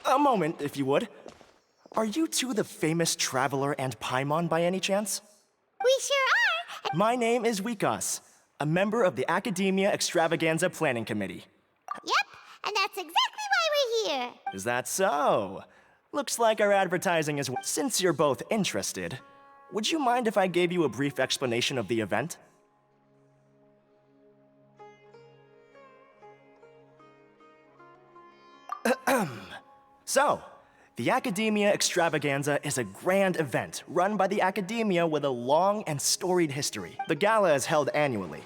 A moment, if you would. Are you two the famous Traveler and Paimon by any chance? We sure are! My name is Wikas, a member of the Academia Extravaganza Planning Committee. Yep, and that's exactly why we're here. Is that so? Looks like our advertising is... Since you're both interested, would you mind if I gave you a brief explanation of the event? So, the Academia Extravaganza is a grand event run by the Academia with a long and storied history. The gala is held annually.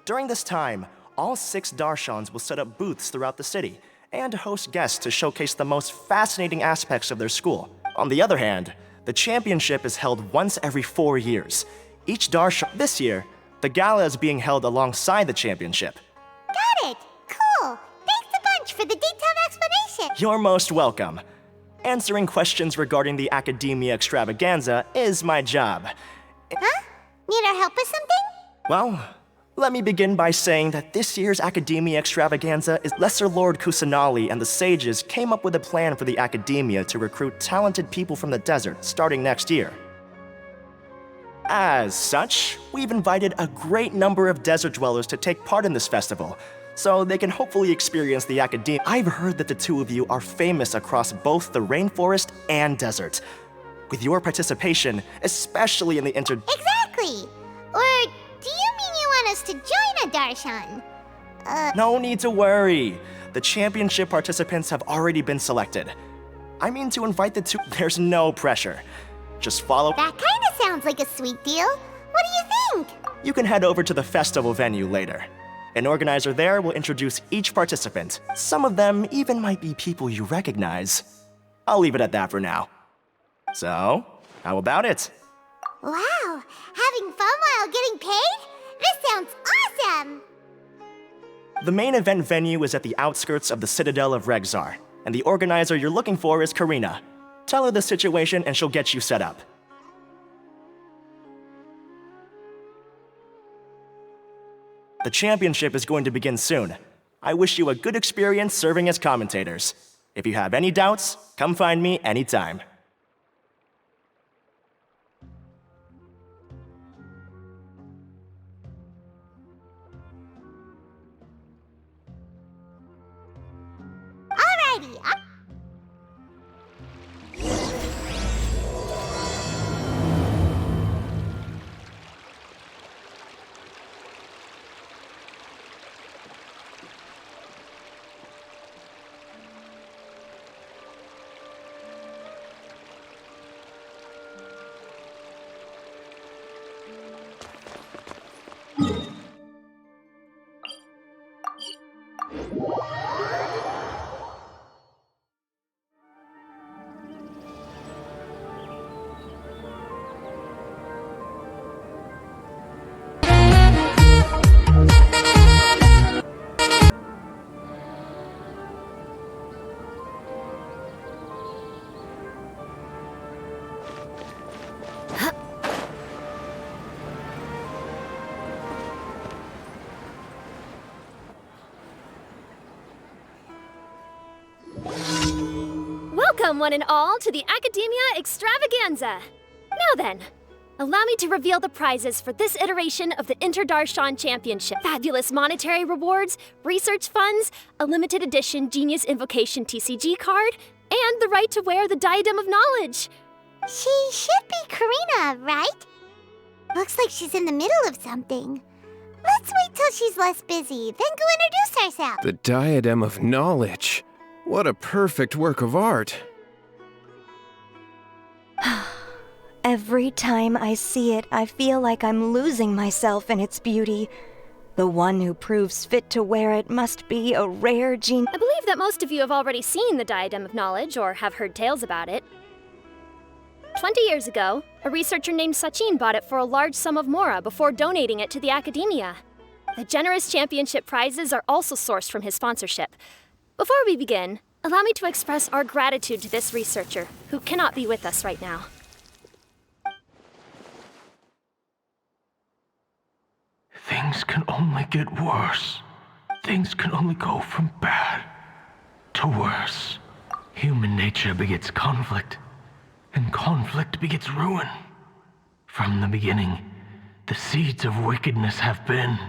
During this time, all 6 Darshans will set up booths throughout the city and host guests to showcase the most fascinating aspects of their school. On the other hand, the championship is held once every 4 years. Each Darshan... This year, the gala is being held alongside the championship. Got it! Cool! Thanks a bunch for the detailed explanation! You're most welcome. Answering questions regarding the Academia Extravaganza is my job. Huh? Need our help with something? Well, let me begin by saying that this year's Academia Extravaganza is Lesser Lord Kusanali and the sages came up with a plan for the Academia to recruit talented people from the desert starting next year. As such, we've invited a great number of desert dwellers to take part in this festival, so they can hopefully experience the Academia. I've heard that the two of you are famous across both the rainforest and desert. With your participation, especially in the Exactly! Or do you mean you want us to join a Darshan? No need to worry. The championship participants have already been selected. I mean to invite the two. There's no pressure. Just follow. That kinda sounds like a sweet deal. What do you think? You can head over to the festival venue later. An organizer there will introduce each participant. Some of them even might be people you recognize. I'll leave it at that for now. So, how about it? Wow! Having fun while getting paid? This sounds awesome! The main event venue is at the outskirts of the Citadel of Regzar, and the organizer you're looking for is Karina. Tell her the situation and she'll get you set up. The championship is going to begin soon. I wish you a good experience serving as commentators. If you have any doubts, come find me anytime. Alrighty, Welcome, one and all, to the Academia Extravaganza! Now then, allow me to reveal the prizes for this iteration of the Inter-Darshan Championship. Fabulous monetary rewards, research funds, a limited edition Genius Invocation TCG card, and the right to wear the Diadem of Knowledge. she should be Karina, right? Looks like she's in the middle of something. Let's wait till she's less busy, then go introduce herself. The Diadem of Knowledge. What a perfect work of art. Every time I see it, I feel like I'm losing myself in its beauty. The one who proves fit to wear it must be a rare genius. I believe that most of you have already seen the Diadem of Knowledge or have heard tales about it. 20 years ago, a researcher named Sachin bought it for a large sum of mora before donating it to the Academia. The generous championship prizes are also sourced from his sponsorship. Before we begin, allow me to express our gratitude to this researcher, who cannot be with us right now. Things can only get worse. Things can only go from bad to worse. Human nature begets conflict, and conflict begets ruin. From the beginning, the seeds of wickedness have been.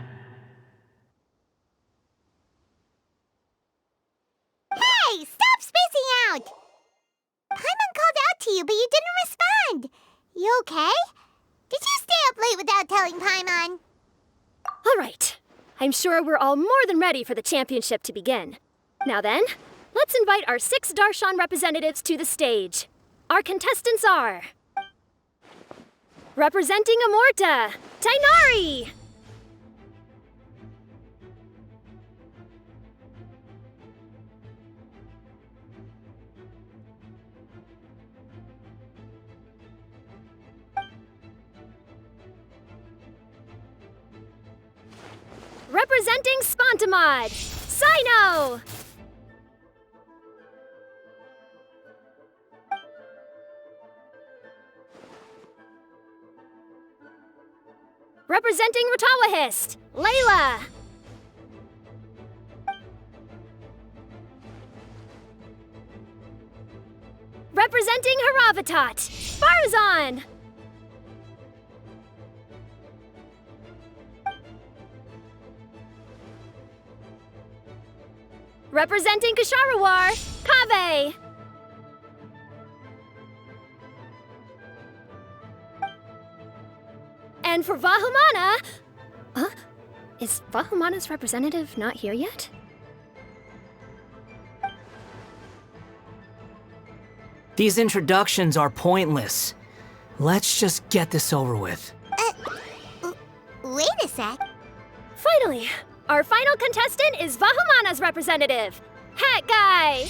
Hey, stop spacing out! Paimon called out to you, but you didn't respond. You okay? Did you stay up late without telling Paimon? All right. I'm sure we're all more than ready for the championship to begin. Now then, let's invite our 6 Darshan representatives to the stage. Our contestants are... Representing Amorta, Tainari! Representing Spontamod, Sino! Representing Ratawahist, Layla! Representing Haravatat, Farzan! Representing Kasharawar, Kaveh! And for Vahumana... Is Vahumana's representative not here yet? These introductions are pointless. Let's just get this over with. Wait a sec. Finally, our final contestant is Vahumana's representative, Hat Guy!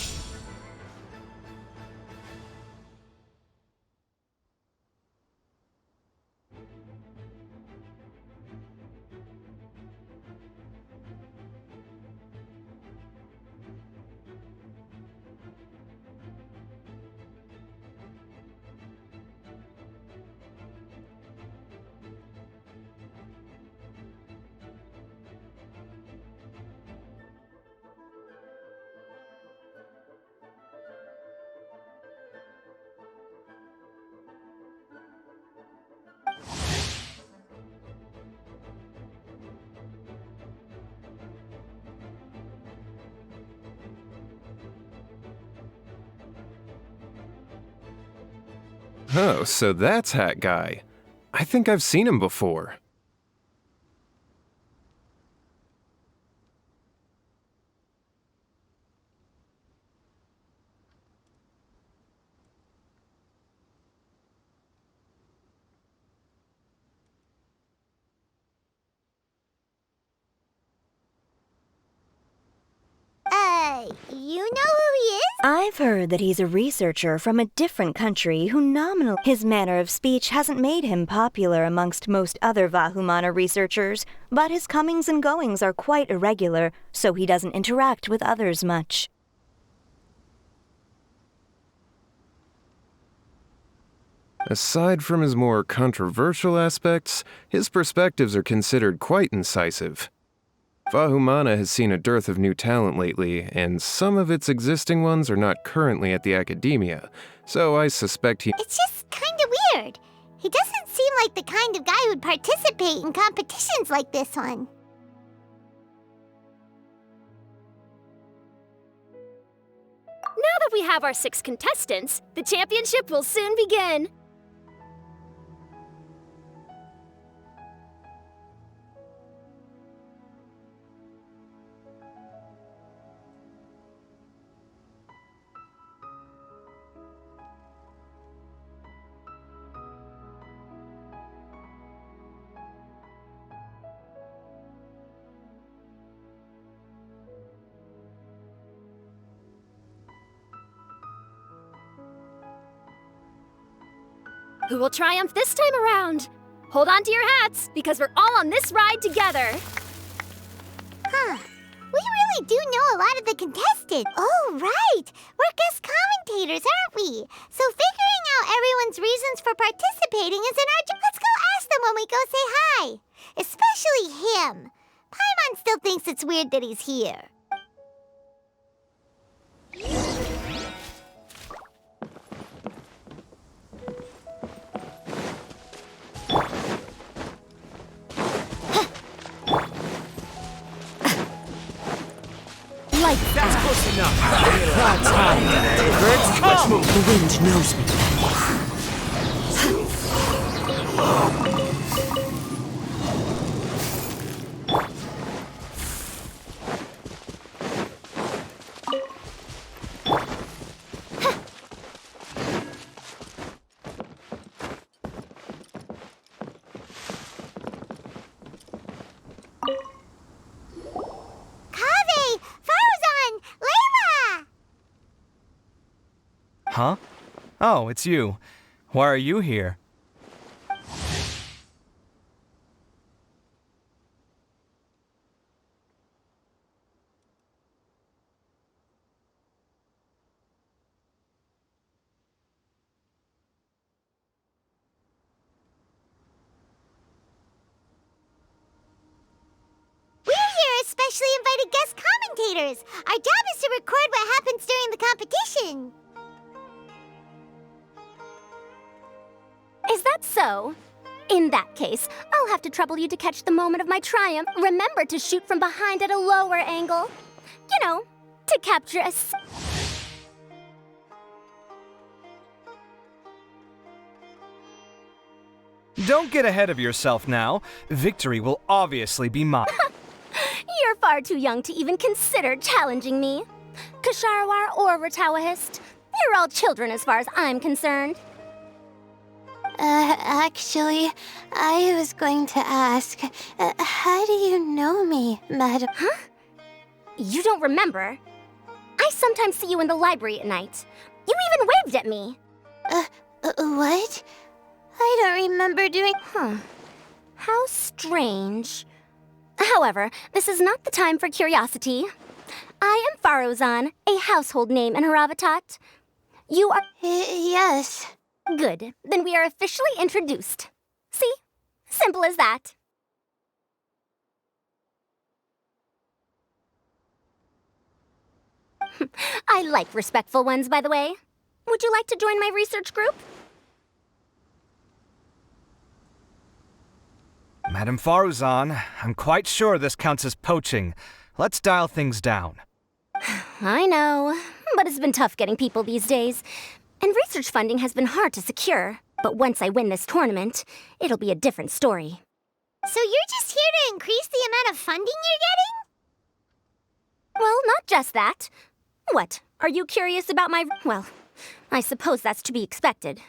Oh, so that's Hat Guy. I think I've seen him before. You know who he is? I've heard that he's a researcher from a different country who nominally... His manner of speech hasn't made him popular amongst most other Vahumana researchers, but his comings and goings are quite irregular, so he doesn't interact with others much. Aside from his more controversial aspects, his perspectives are considered quite incisive. Vahumana has seen a dearth of new talent lately, and some of its existing ones are not currently at the academia, so I suspect he... It's just kinda weird. He doesn't seem like the kind of guy who'd participate in competitions like this one. Now that we have our 6 contestants, the championship will soon begin. Who will triumph this time around? Hold on to your hats, because we're all on this ride together. Huh. We really do know a lot of the contestants. Oh, right. We're guest commentators, aren't we? So figuring out everyone's reasons for participating is in our job. Let's go ask them when we go say hi. Especially him. Paimon still thinks it's weird that he's here. Let's move. The wind knows me. Huh? Oh, it's you. Why are you here? Especially invited guest commentators. Our job is to record what happens during the competition. Is that so? In that case, I'll have to trouble you to catch the moment of my triumph. Remember to shoot from behind at a lower angle. You know, to capture a... Don't get ahead of yourself now. Victory will obviously be mine. You're far too young to even consider challenging me. Kasharawar or Ratawahist, you're all children as far as I'm concerned. Actually, I was going to ask, how do you know me, madam? Huh? You don't remember? I sometimes see you in the library at night. You even waved at me. What? I don't remember doing... How strange. However, this is not the time for curiosity. I am Farozan, a household name in Haravatat. You are... Yes. Good. Then we are officially introduced. See? Simple as that. I like respectful ones, by the way. Would you like to join my research group? Madam Faruzan, I'm quite sure this counts as poaching. Let's dial things down. I know, but it's been tough getting people these days. And research funding has been hard to secure. But once I win this tournament, it'll be a different story. So you're just here to increase the amount of funding you're getting? Well, not just that. What, are you curious about my... Well, I suppose that's to be expected.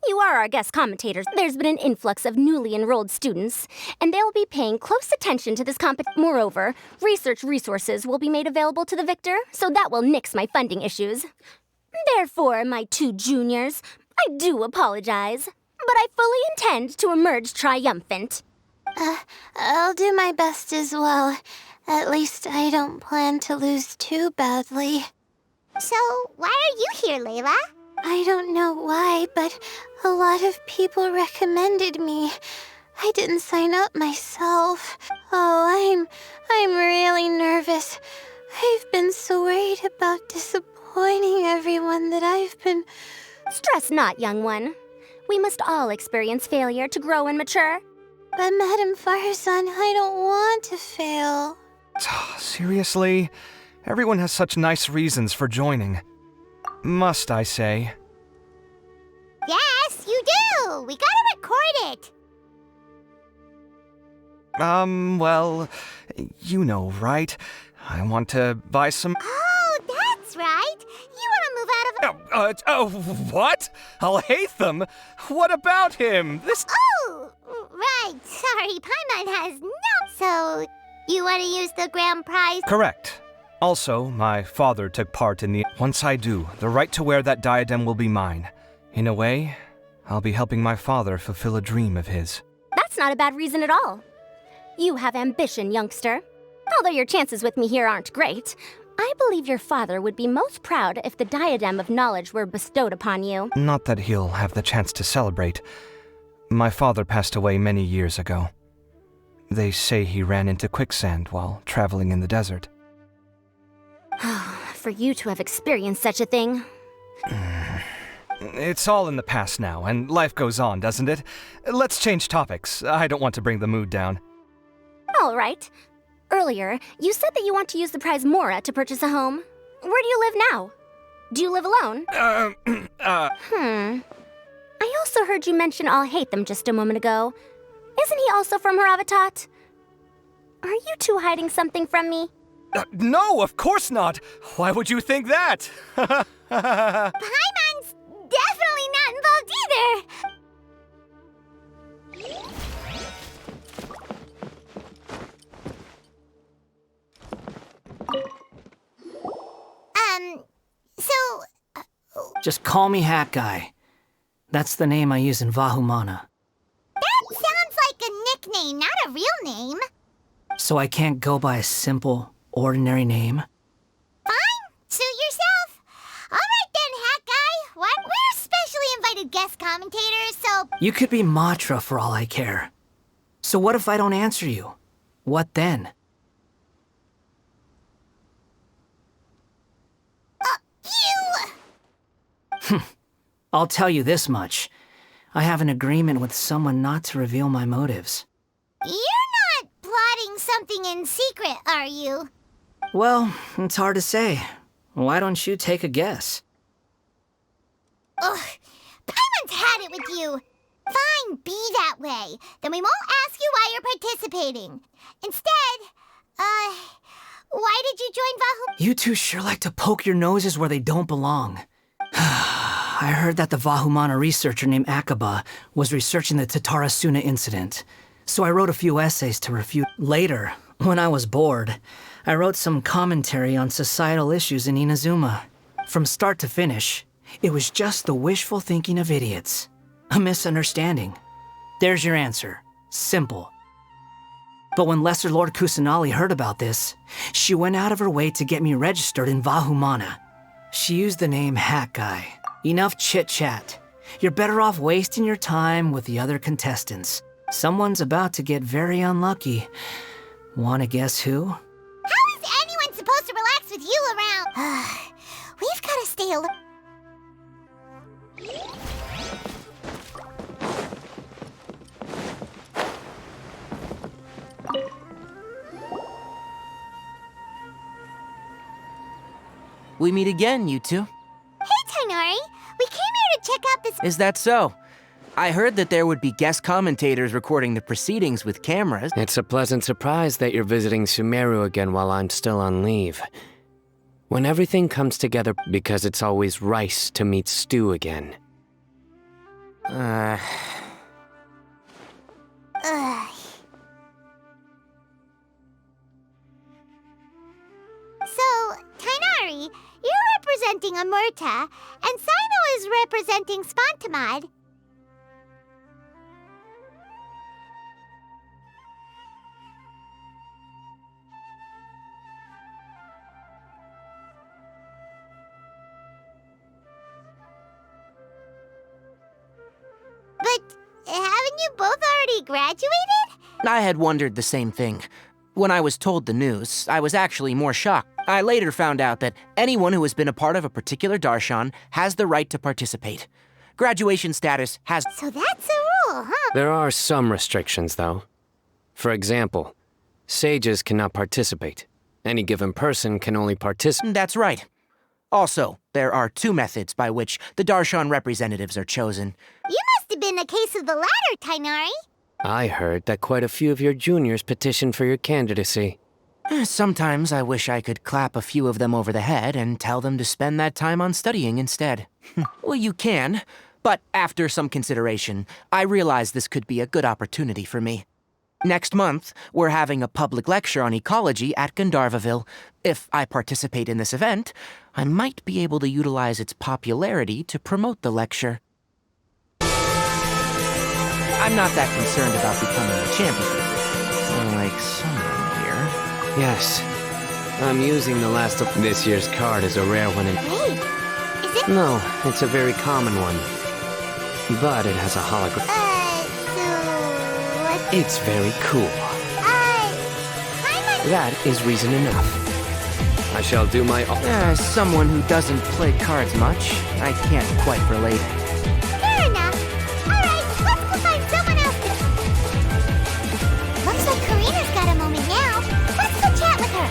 You are our guest commentators. There's been an influx of newly enrolled students, and they'll be paying close attention to this Moreover, research resources will be made available to the victor, so that will nix my funding issues. Therefore, my two juniors, I do apologize, but I fully intend to emerge triumphant. I'll do my best as well. At least I don't plan to lose too badly. So, why are you here, Layla? I don't know why, but a lot of people recommended me. I didn't sign up myself. Oh, I'm really nervous. I've been so worried about disappointing everyone that I've been... Stress not, young one. We must all experience failure to grow and mature. But Madam Farzan, I don't want to fail. Seriously? Everyone has such nice reasons for joining. Must I say? Yes, you do! We gotta record it! Well, you know, right? I want to buy some... Oh, that's right! You want to move out of... what? Al-Haytham? What about him? This... Oh, right. Sorry, Paimon has no... So, you want to use the grand prize? Correct. Also, my father took part in the... Once I do, the right to wear that diadem will be mine. In a way, I'll be helping my father fulfill a dream of his. That's not a bad reason at all. You have ambition, youngster. Although your chances with me here aren't great, I believe your father would be most proud if the diadem of knowledge were bestowed upon you. Not that he'll have the chance to celebrate. My father passed away many years ago. They say he ran into quicksand while traveling in the desert. For you to have experienced such a thing. It's all in the past now, and life goes on, doesn't it? Let's change topics. I don't want to bring the mood down. All right. Earlier, you said that you want to use the prize Mora to purchase a home. Where do you live now? Do you live alone? I also heard you mention I'll hate them just a moment ago. Isn't he also from Haravatat? Are you two hiding something from me? No, of course not. Why would you think that? Paimon's definitely not involved either. Just call me Hat Guy. That's the name I use in Vahumana. That sounds like a nickname, not a real name. So I can't go by a simple, ordinary name? Fine, suit yourself. All right then, Hat Guy. What? We're specially invited guest commentators, so... You could be Matra for all I care. So what if I don't answer you? What then? I'll tell you this much. I have an agreement with someone not to reveal my motives. You're not plotting something in secret, are you? Well, it's hard to say. Why don't you take a guess? Ugh, Paimon's had it with you. Fine, be that way. Then we won't ask you why you're participating. Instead, why did you join Vahumana? You two sure like to poke your noses where they don't belong. I heard that the Vahumana researcher named Akaba was researching the Tatarasuna incident, so I wrote a few essays to refute. Later, when I was bored, I wrote some commentary on societal issues in Inazuma. From start to finish, it was just the wishful thinking of idiots. A misunderstanding. There's your answer. Simple. But when Lesser Lord Kusanali heard about this, she went out of her way to get me registered in Vahumana. She used the name Hat Guy. Enough chit-chat. You're better off wasting your time with the other contestants. Someone's about to get very unlucky. Wanna guess who? How is anyone supposed to relax with you around? We've gotta stay alert. We meet again, you two. Hey, Tainari. We came here to check out this... Is that so? I heard that there would be guest commentators recording the proceedings with cameras. It's a pleasant surprise that you're visiting Sumeru again while I'm still on leave. When everything comes together, because it's always rice to meet stew again. Ugh. So, Tainari, you're representing Amurta, and Sino is representing Spontamad. But haven't you both already graduated? I had wondered the same thing. When I was told the news, I was actually more shocked. I later found out that anyone who has been a part of a particular darshan has the right to participate. Graduation status has... So that's a rule, huh? There are some restrictions, though. For example, sages cannot participate. Any given person can only participate. That's right. Also, there are 2 methods by which the darshan representatives are chosen. You must have been a case of the latter, Tainari. I heard that quite a few of your juniors petitioned for your candidacy. Sometimes I wish I could clap a few of them over the head and tell them to spend that time on studying instead. Well, you can, but after some consideration, I realize this could be a good opportunity for me. Next month, we're having a public lecture on ecology at Gandharvaville. If I participate in this event, I might be able to utilize its popularity to promote the lecture. I'm not that concerned about becoming a champion. Like someone here. Yes. I'm using the last of this year's card as a rare one and... Wait, is it... No, it's a very common one. But it has a hologram. so... It's very cool. That is reason enough. I shall do my... As someone who doesn't play cards much, I can't quite relate. Fair enough. Alright, let's go find someone else to... Looks like Karina's got a moment now. Let's go chat with her.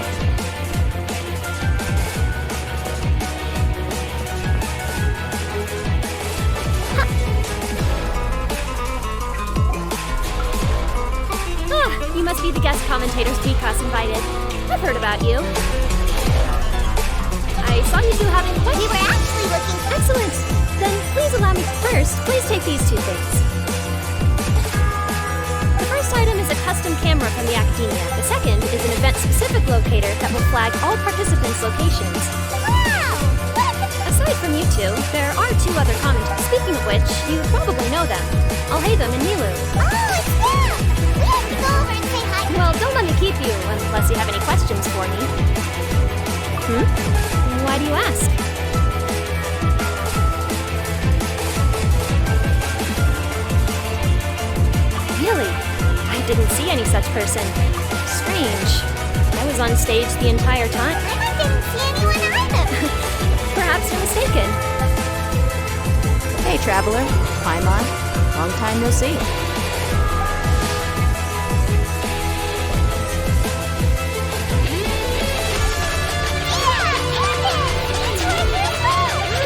must be the guest commentators VCOS invited. I've heard about you. I saw you two having quite... We were actually looking... Excellent. Then please allow me... First, please take these two things. The first item is a custom camera from the Academia. The second is an event-specific locator that will flag all participants' locations. Wow! Aside from you two, there are two other commentators. Speaking of which, you probably know them. Alhaitham and Nilu. Oh, it's them! We have to go over and say hi. Well, don't let me keep you unless you have any questions for me. Why do you ask? Really? I didn't see any such person. Strange. I was on stage the entire time. I didn't see anyone either. Perhaps you're mistaken. Hey, Traveler. Paimon. Long time no see.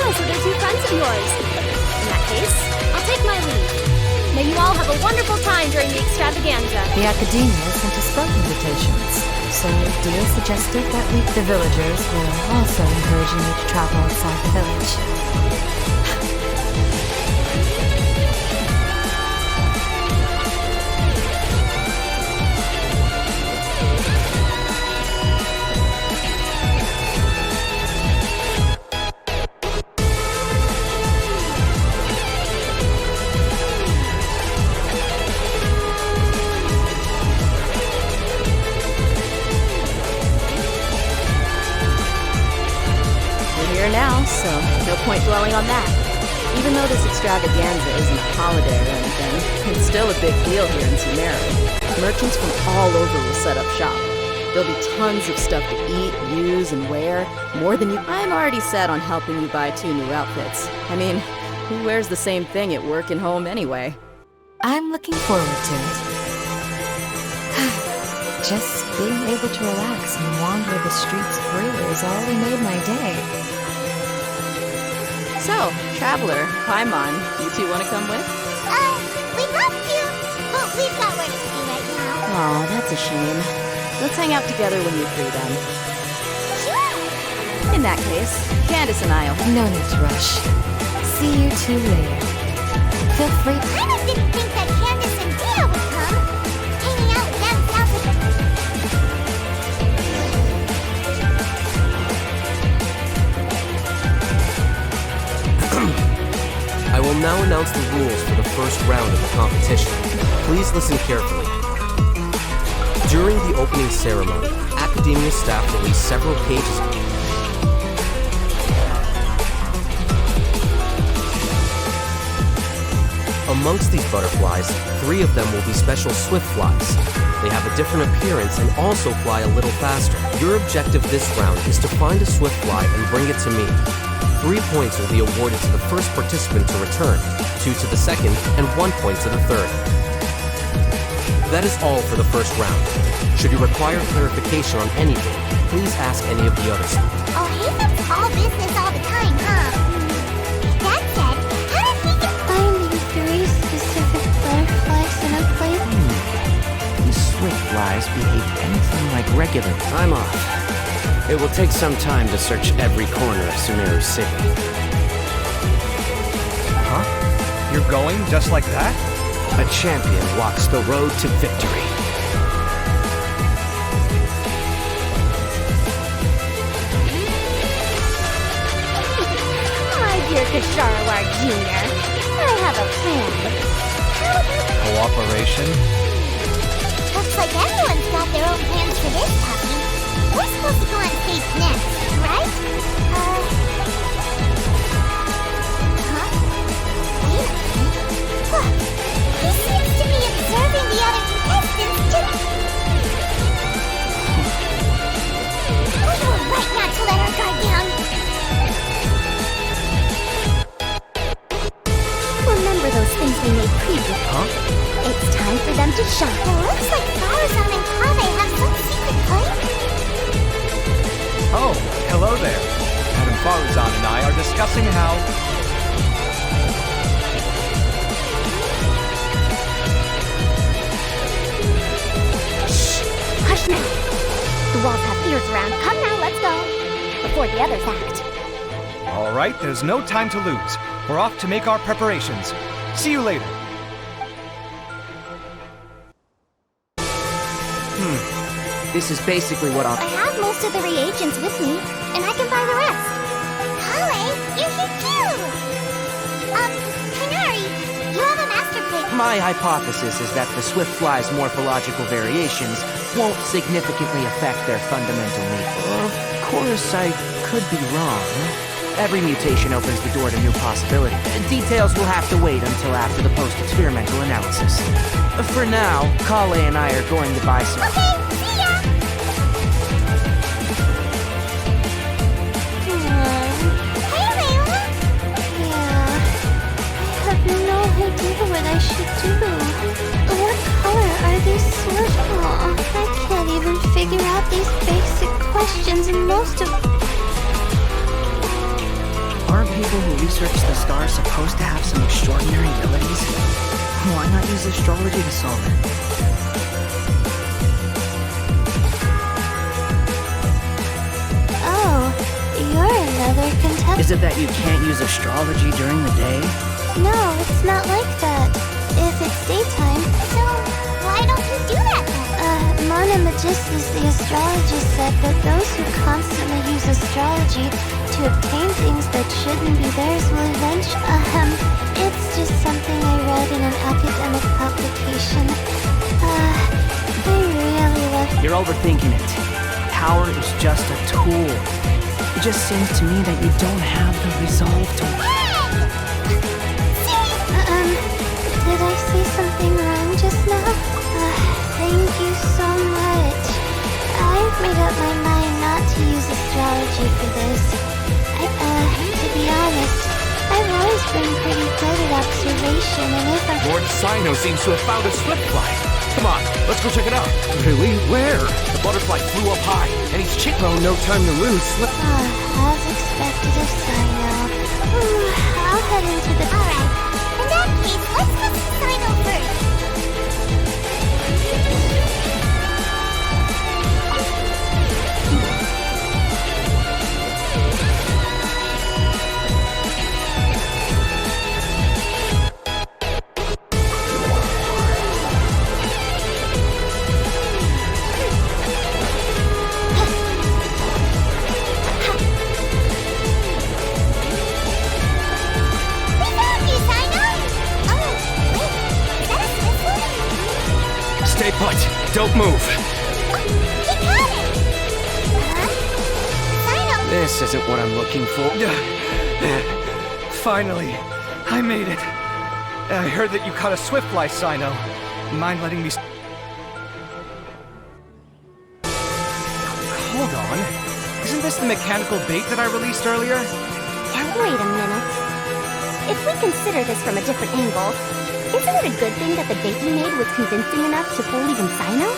So they're two friends of yours. In that case, I'll take my leave. May you all have a wonderful time during the extravaganza. The Academia sent us both invitations, so Dia suggested that the villagers will also encourage you to travel outside the village. Now, so no point dwelling on that. Even though this extravaganza isn't a holiday or anything, it's still a big deal here in Sumeru. Merchants from all over will set up shop. There'll be tons of stuff to eat, use, and wear, more than you... I'm already set on helping you buy 2 new outfits. I mean, who wears the same thing at work and home anyway? I'm looking forward to it. Just being able to relax and wander the streets free has already made my day. So, Traveler, Paimon, you two want to come with? We'd love to, but we've got work to do right now. Aw, that's a shame. Let's hang out together when you're free then. Sure! In that case, Candace and I'll... No need to rush. See you two later. Feel free... I didn't think that Candace and Dia would come. Hanging out with them sounds like... I will now announce the rules for the first round of the competition. Please listen carefully. During the opening ceremony, Academia staff released several pages of... Amongst these butterflies, 3 of them will be special swift flies. They have a different appearance and also fly a little faster. Your objective this round is to find a swift fly and bring it to me. 3 points will be awarded to the first participant to return, 2 to the second, and 1 point to the third. That is all for the first round. Should you require clarification on anything, please ask any of the others. Oh, Haven's all business all the time, huh? That said, how did we get... Finding 3 specific butterflies in a place? These swift flies behave anything like regular. I'm off. It will take some time to search every corner of Sumeru City. Huh? You're going just like that? A champion walks the road to victory. My dear Kasharawar Jr., I have a plan. Cooperation? Looks like everyone's got their own plans for this puppy. We're supposed to go on stage next, right? Huh? Wait a minute. Look, he seems to be observing the other contestants just... We were right not to let our guard down. Remember those things we made previously? Huh? It's time for them to shine. It looks like Farazan and Kave have some secret plan. Oh, hello there. Madam Farazan and I are discussing how... The walls have ears around. Come now, let's go. Before the others act. All right, there's no time to lose. We're off to make our preparations. See you later. This is basically what I'll... I have most of the reagents with me, and I can buy the rest. Kale, you're here too! Canary, you have a master plate. My hypothesis is that the Swiftfly's morphological variations won't significantly affect their fundamental nature. Of course, I could be wrong. Every mutation opens the door to new possibilities. Details will have to wait until after the post-experimental analysis. For now, Kale and I are going to buy some... Okay, see ya! Hey, Layla! Yeah. I have no idea what I should do. What color are these swirls? I can't even figure out these basic questions, and most of... Aren't people who research the stars supposed to have some extraordinary abilities? Why not use astrology to solve it? Oh, you're another contestant. Is it that you can't use astrology during the day? No, it's not like that. If it's daytime... So, why don't you do that then? Mana Magistus, the astrologist, said that those who constantly use astrology to obtain things that shouldn't be theirs will eventually... It's just something I read in an academic publication. I really love... You're overthinking it. Power is just a tool. It just seems to me that you don't have the resolve to... Did I say something wrong just now? Thank you so much. I've made up my mind not to use astrology for this. To be honest, I've always been pretty good at observation, and if I... Lord Sino seems to have found a Swiftfly. Come on, let's go check it out. Really? Where? The butterfly flew up high, and he's chick... Oh, no time to lose. As expected of Sino. I'll head into the... Alright, in that case, let's go to Sino first. Stay put. Don't move. This isn't what I'm looking for. Finally, I made it. I heard that you caught a Swiftfly, Sino. Mind letting me... Hold on. Isn't this the mechanical bait that I released earlier? Now wait a minute. If we consider this from a different angle, isn't it a good thing that the bait you made was convincing enough to fool even Sino?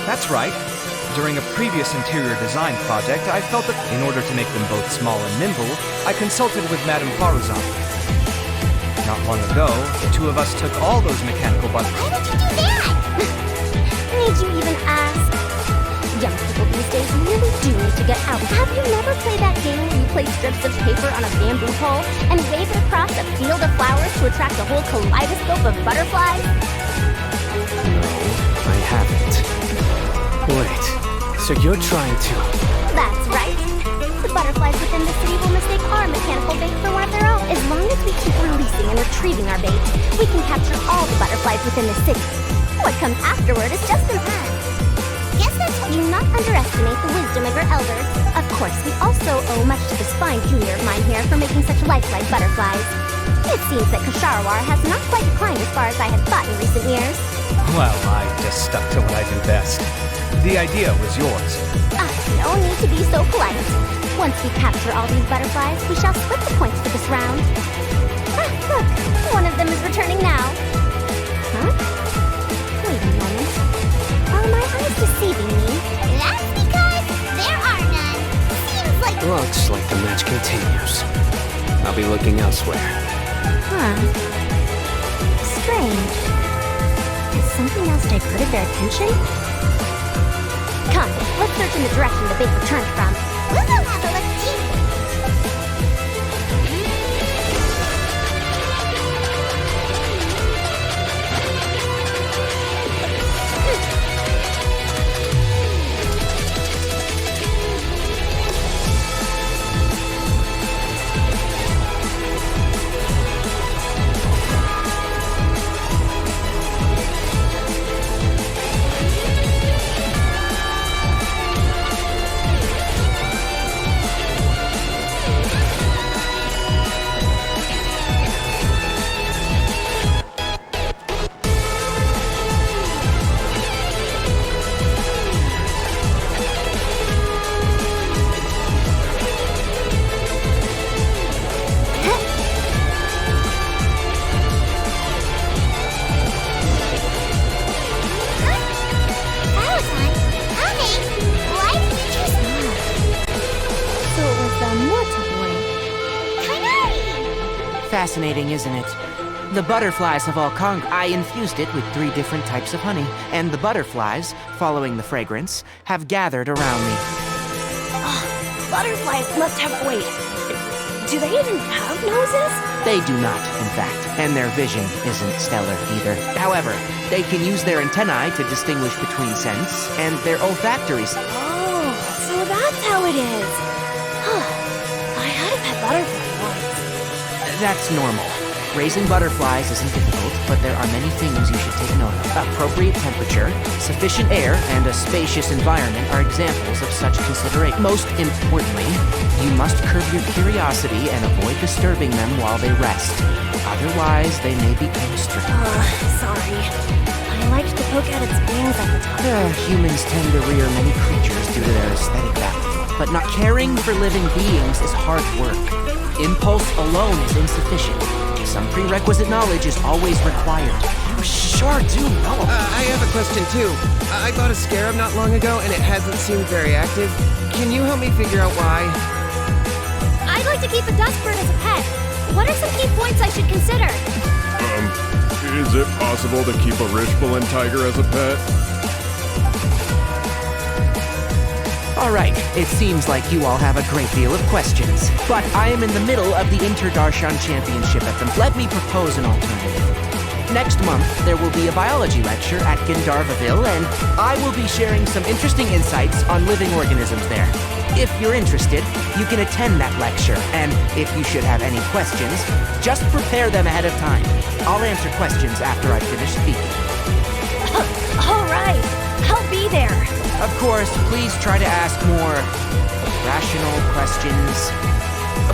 That's right. During a previous interior design project, I felt that in order to make them both small and nimble, I consulted with Madame Faruzan. Not long ago, the two of us took all those mechanical buttons. Why did you do that? Need you even ask? Young people these days really do need to get out. Have you never played that game where you place strips of paper on a bamboo pole and wave it across a field of flowers to attract a whole kaleidoscope of butterflies? No, I haven't. Wait, so you're trying to... That's right. The butterflies within the city will mistake our mechanical bait for one of their own. As long as we keep releasing and retrieving our bait, we can capture all the butterflies within the city. What comes afterward is just in time. Guess that's what... Do not underestimate the wisdom of your elders. Of course, we also owe much to this fine junior of mine here for making such lifelike butterflies. It seems that Kasharawar has not quite declined as far as I had thought in recent years. Well, I just stuck to what I do best. The idea was yours. No need to be so polite. Once we capture all these butterflies, we shall split the points for this round. Look, one of them is returning now. Huh? Wait a moment. Are my eyes deceiving me? That's because there are none. Seems like... Looks like the match continues. I'll be looking elsewhere. Strange. Has something else diverted their attention? Come, let's search in the direction the bait returned from. We'll go have a look too. Fascinating, isn't it? The butterflies have all congregated. I infused it with 3 different types of honey, and the butterflies, following the fragrance, have gathered around me. Butterflies must have... Wait, do they even have noses? They do not, in fact, and their vision isn't stellar either. However, they can use their antennae to distinguish between scents and their olfactories. Oh, so that's how it is. Huh. I had a pet butterfly once. That's normal. Raising butterflies isn't difficult, but there are many things you should take note of. Appropriate temperature, sufficient air, and a spacious environment are examples of such consideration. Most importantly, you must curb your curiosity and avoid disturbing them while they rest. Otherwise, they may become strict. Sorry. I liked to poke at its wings at the time. Humans tend to rear many creatures due to their aesthetic value, but not caring for living beings is hard work. Impulse alone is insufficient. Some prerequisite knowledge is always required. You sure do know. I have a question too. I bought a scarab not long ago and it hasn't seemed very active. Can you help me figure out why? I'd like to keep a dust bird as a pet. What are some key points I should consider? Is it possible to keep a Rishbalin tiger as a pet? All right, it seems like you all have a great deal of questions. But I am in the middle of the Inter-Darshan Championship at them. Let me propose an alternative. Next month, there will be a biology lecture at Gandharvaville, and I will be sharing some interesting insights on living organisms there. If you're interested, you can attend that lecture, and if you should have any questions, just prepare them ahead of time. I'll answer questions after I finish speaking. All right, I'll be there. Of course, please try to ask more rational questions.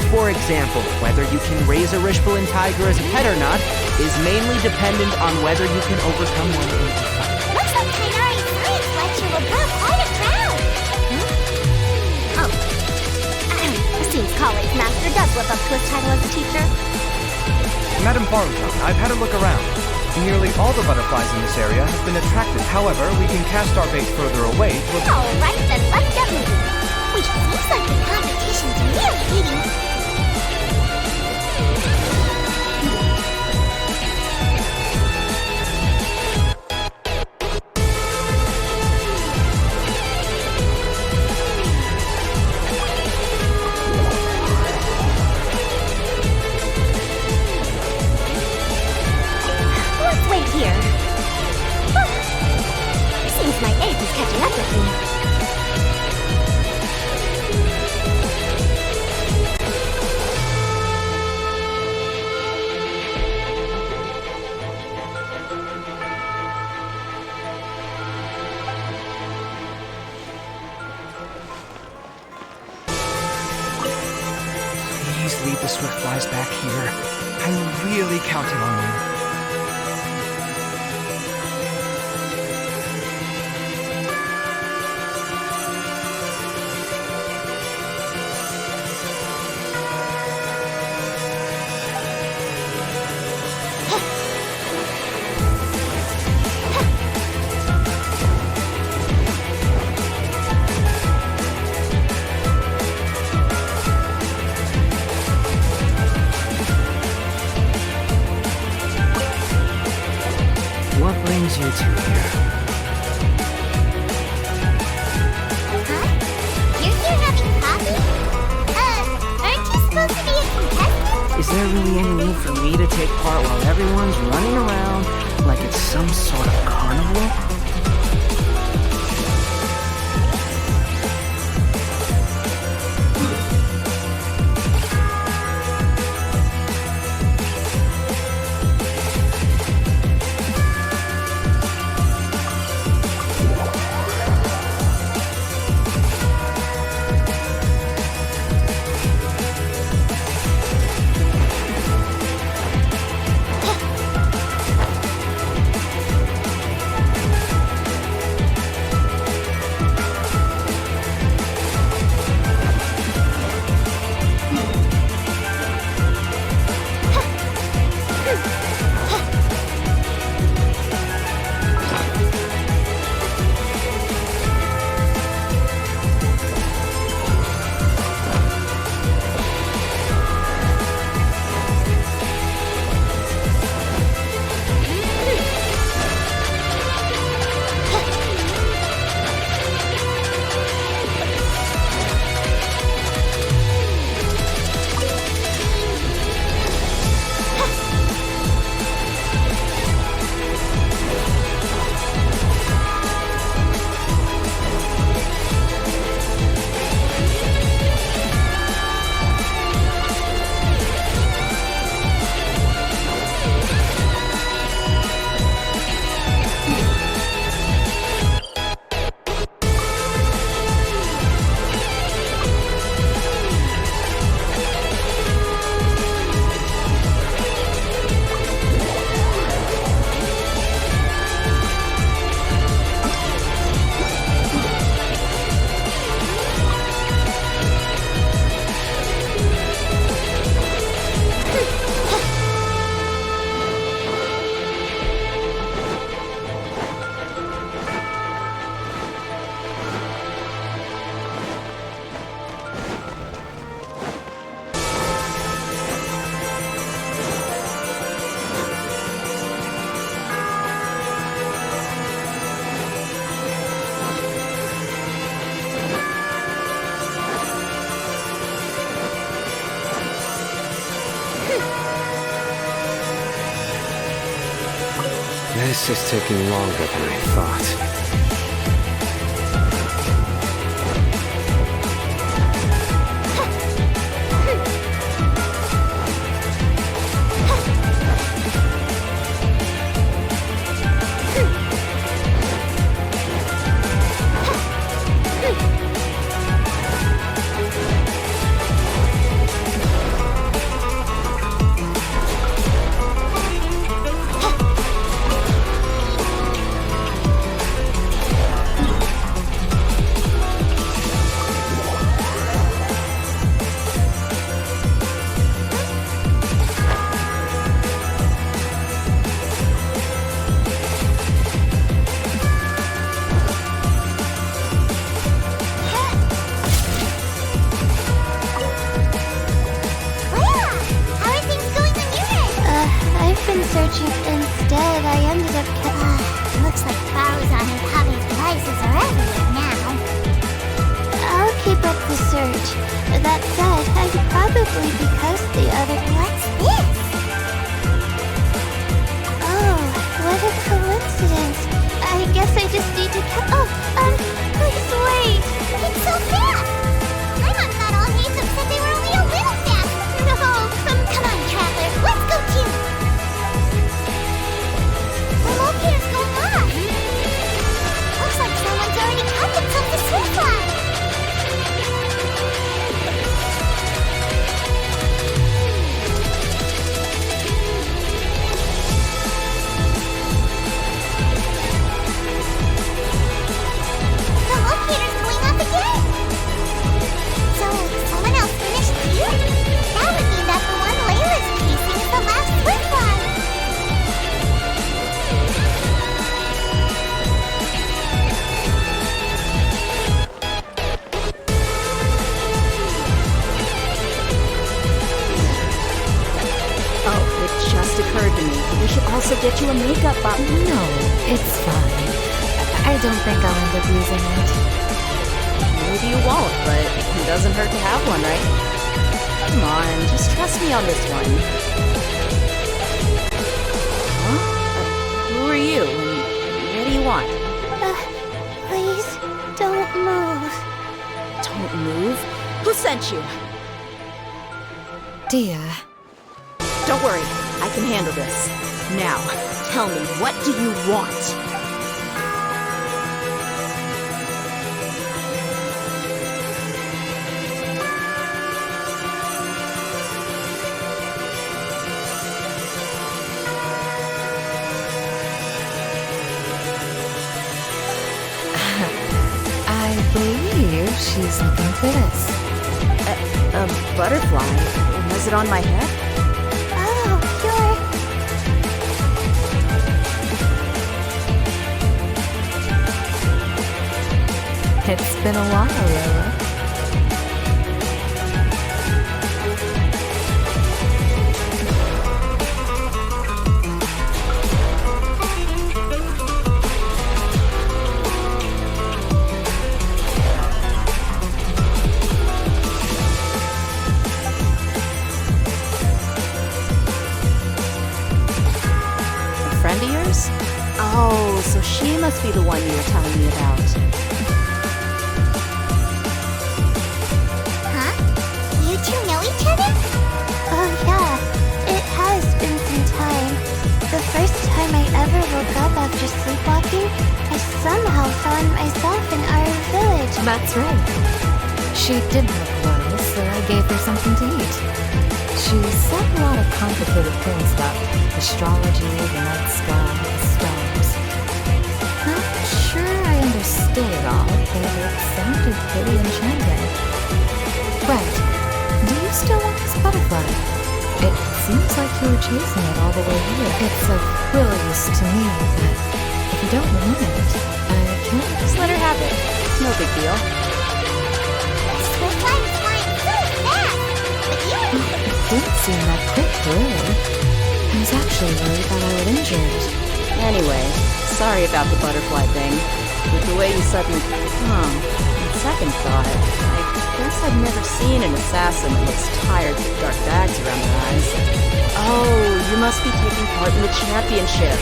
For example, whether you can raise a Rishbalin tiger as a pet or not is mainly dependent on whether you can overcome one in a fight. Looks like Kainari's science lecture will draw quite a crowd. It seems College Master does live up to his title as a teacher. Madam Farlington, I've had a look around. Nearly all the butterflies in this area have been attracted. However, we can cast our bait further away to a... All right, then let's get moving. Wait, seems like the competition's really heating. Seems my age is catching up with me. Please lead the Swiftflies back here. I'm really counting on you. What brings you two here? there really any need for me to take part while everyone's running around like it's some sort of carnival? This is taking longer than I thought. Instead, I ended up looks like Faruzan and Pavi's devices are everywhere now. I'll keep up the search. That said, I'd probably be past the other... What's this? Oh, what a coincidence. I guess I just need to please wait. It's so fast! Paimon thought all Hatham said they were only a little fast. No, come on, Traveler. Let's go too. The locator's going on. Looks like someone's already caught themselves a Swiftfly. The locator's going up again. So, someone else finished too? That would mean that the one Layla's chasing is the last Swiftfly. Oh, it just occurred to me. We should also get you a makeup bottle. No, it's fine. I don't think I'll end up using it. Maybe you won't, but it doesn't hurt to have one, right? Come on, just trust me on this one. Huh? Who are you? And what do you want? Please, don't move. Don't move? Who sent you? Dear. Don't worry, I can handle this. Now, tell me, what do you want? I believe she's looking for this. A butterfly? Was it on my head? Oh, It's been a while, Lola. Oh, so she must be the one you were telling me about. Huh? You two know each other? Oh yeah, it has been some time. The first time I ever woke up after sleepwalking, I somehow found myself in our village. That's right. She did look well, so I gave her something to eat. She said a lot of complicated things about astrology, the night sky, the stars. Not sure I understood it all, but it sounded pretty enchanting. Right. Do you still want this butterfly? It seems like you were chasing it all the way here. It's of real use to me, but if you don't want it, I can't. Just let her have it. It's no big deal. This one's flying so fast! But you... Didn't seem that quick, really. I was actually worried that I would injure it. Anyway, sorry about the butterfly thing. With the way you suddenly... on second thought, I guess I've never seen an assassin that looks tired with dark bags around their eyes. Oh, you must be taking part in the championship.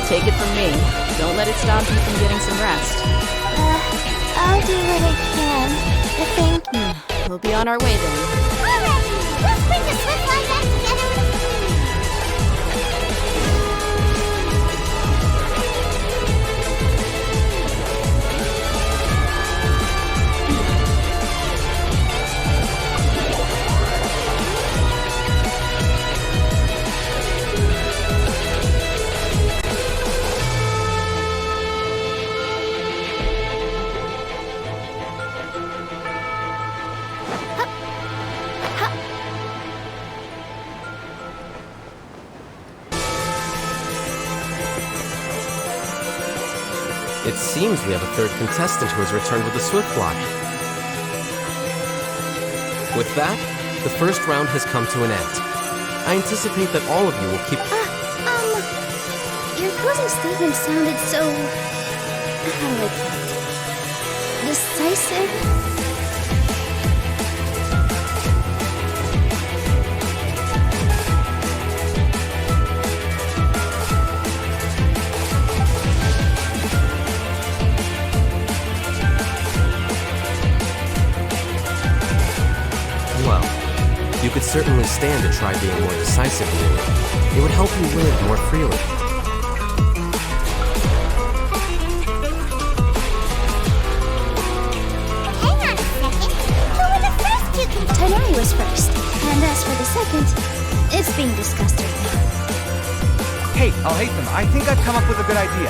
Take it from me. Don't let it stop you from getting some rest. I'll do what I can. Thank you. We'll be on our way then. Alright! Let's bring the Swiftline back together with... It seems we have a third contestant who has returned with a Swiftfly. With that, the first round has come to an end. I anticipate that all of you will keep... Your closing statement sounded so... how do I put it? Decisive? Well, you could certainly stand to try being more decisive, Neil. It would help you live more freely. Hang on a second. Who were the first two contestants? Tonari was first. And as for the second, it's being discussed right now. Hey, I'll hate them. I think I've come up with a good idea.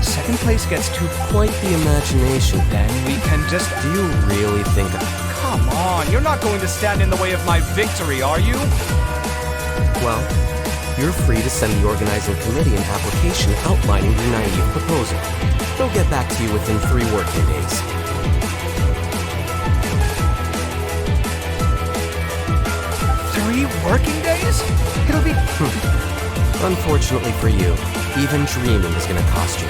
Second place gets to... Quite the imagination. Then we can just... Do you really think... Come on, you're not going to stand in the way of my victory, are you? Well, you're free to send the organizing committee an application outlining your naive proposal. They'll get back to you within 3 working days. Three working days? It'll be... Unfortunately for you, even dreaming is going to cost you.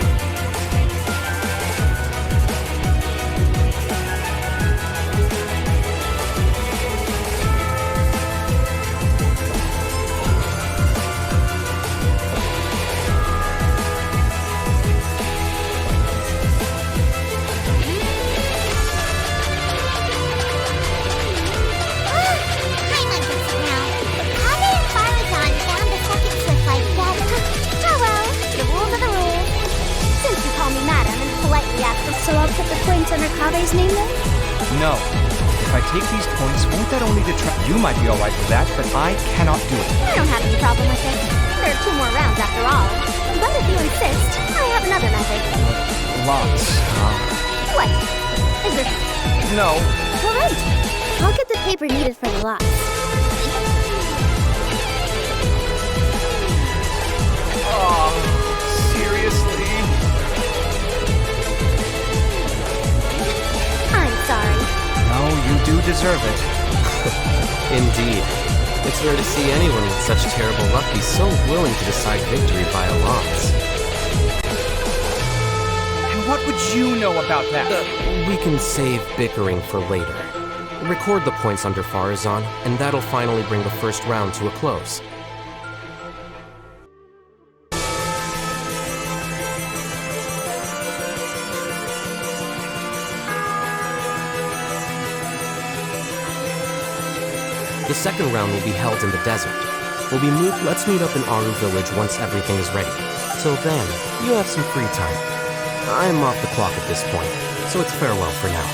So I'll put the points under Kabe's name then? No. If I take these points, won't that only detract? You might be alright with that, but I cannot do it. I don't have any problem with it. There are 2 more rounds after all. But if you insist, I have another method. Lots. What? Is there... No. All right. I'll get the paper needed for the lots. Oh, seriously? I'm sorry. No, you do deserve it. Indeed. It's rare to see anyone with such terrible luck be so willing to decide victory via lots. And what would you know about that? We can save bickering for later. Record the points under Farazan, and that'll finally bring the first round to a close. The second round will be held in the desert. Let's meet up in Aru village once everything is ready. Till then, you have some free time. I'm off the clock at this point, so it's farewell for now.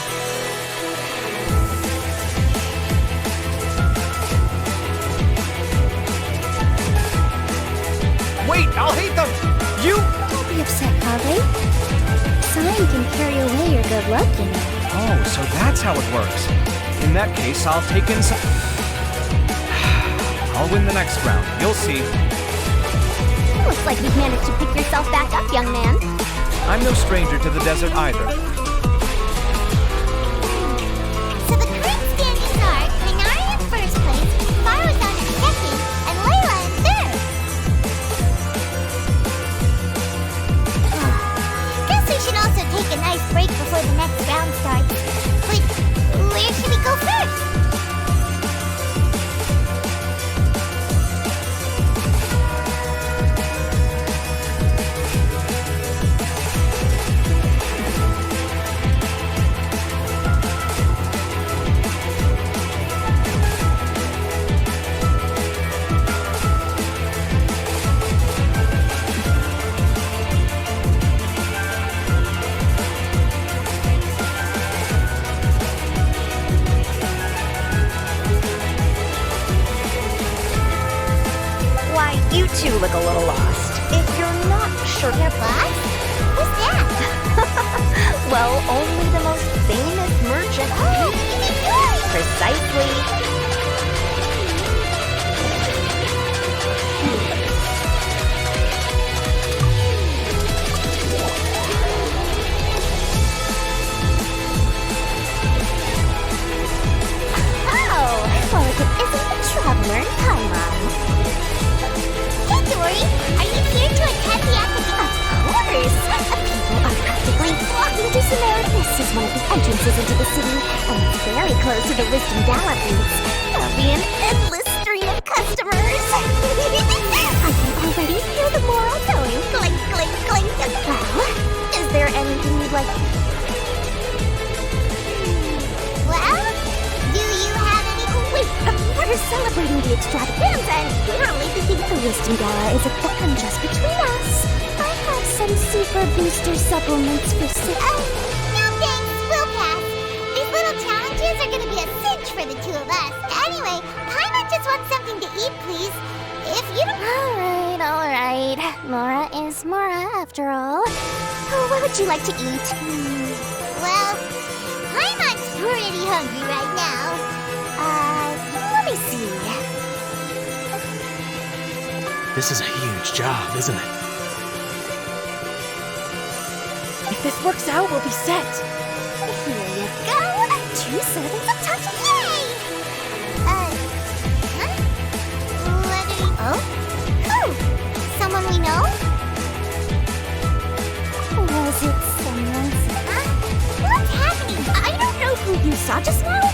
Wait, I'll hate them! You... Don't be upset, Kabe. Sign can carry away your good luck, you know. Oh, so that's how it works. In that case, I'll take in some... I'll win the next round. You'll see. Looks like you've managed to pick yourself back up, young man. I'm no stranger to the desert either. So the current standings are Minari in first place, Farazan in second, and Layla in third. Guess we should also take a nice break before the next round starts. But where should we go first? You two look a little lost. If you're not sure... Your boss? Who's that? Well, only the most famous merchant. Oh, you mean Yuri? Precisely. Oh, well, if it isn't the traveler in Paimon. Hey, Dory, are you here to attend the academy? Of course! People are practically flocking to Sumeru. This is one of the entrances into the city, and it's very close to the Wisdom Gala booths. There'll be an endless stream of customers. I can already hear the moral going. Clink, clink, clink. Well, is there anything you'd like... Well, do you have any... Wait, we're celebrating the extravaganza, and literally the Wisdom Gala is a fun just between us. I have some super booster supplements for sale. No thanks, we'll pass. These little challenges are gonna be a cinch for the two of us. Anyway, Paimon just wants something to eat, please. If you don't... Alright. Mora is Mora, after all. Oh, what would you like to eat? Well, Paimon's pretty hungry right now. Let me see. This is a huge job, isn't it? If this works out, we'll be set. Here you go. 2 servings of touch. Yay! Huh? What are you... Oh? Who? Someone we know? Was it someone? Huh? What's happening? I don't know who you saw just now.